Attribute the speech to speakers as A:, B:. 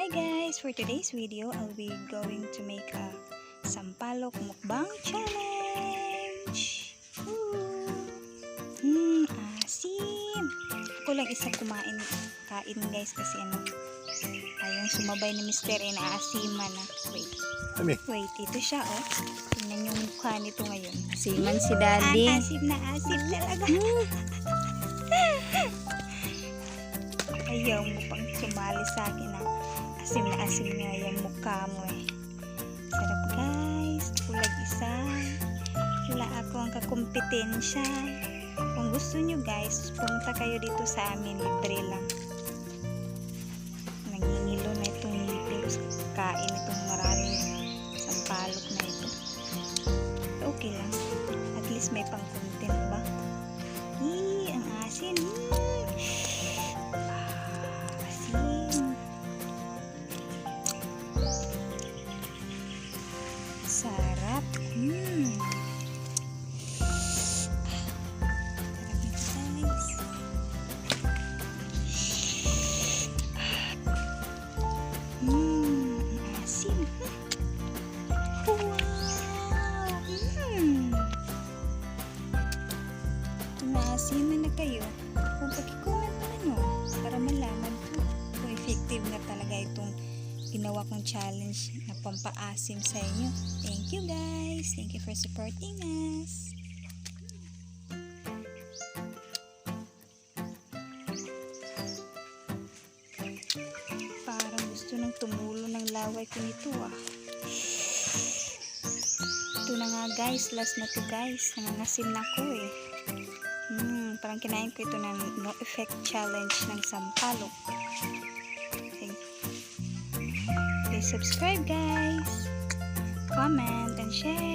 A: Hi guys! For today's video, I'll be going to make a sampalok mukbang challenge! Asim! Ako lang isa kain guys kasi ayong sumabay ni Mr. Inaasiman na. Wait, ito siya oh. Tingnan yung mukha nito ngayon. Asiman si Daddy. Asim na asim talaga. Ayaw mo pang sumali sa akin asim na asim nga yung mukha mo eh. Sarap guys. Kulag isa. Wala ako ang kakumpetensya. Kung gusto nyo guys, pumunta kayo dito sa amin. Libre lang. Nangingilo na itong ngipin. Kain itong maraming sampalok na ito. Okay lang. At least may pang content ba? Ang asin. Sarap. Sarap nito guys. Asim. Wow. Naasiman na kayo. Kung pag-comment naman para malaman ko kung effective na talaga itong ginawa kong challenge na pampaasim sa inyo. Thank you guys. Thank you for supporting us. Parang gusto nang tumulo ng laway ko nito Ito na nga guys. Last na to guys. Nangangasim na ko eh. Parang kinain ko ito ng no effect challenge ng sampalok. Please subscribe guys, comment and share.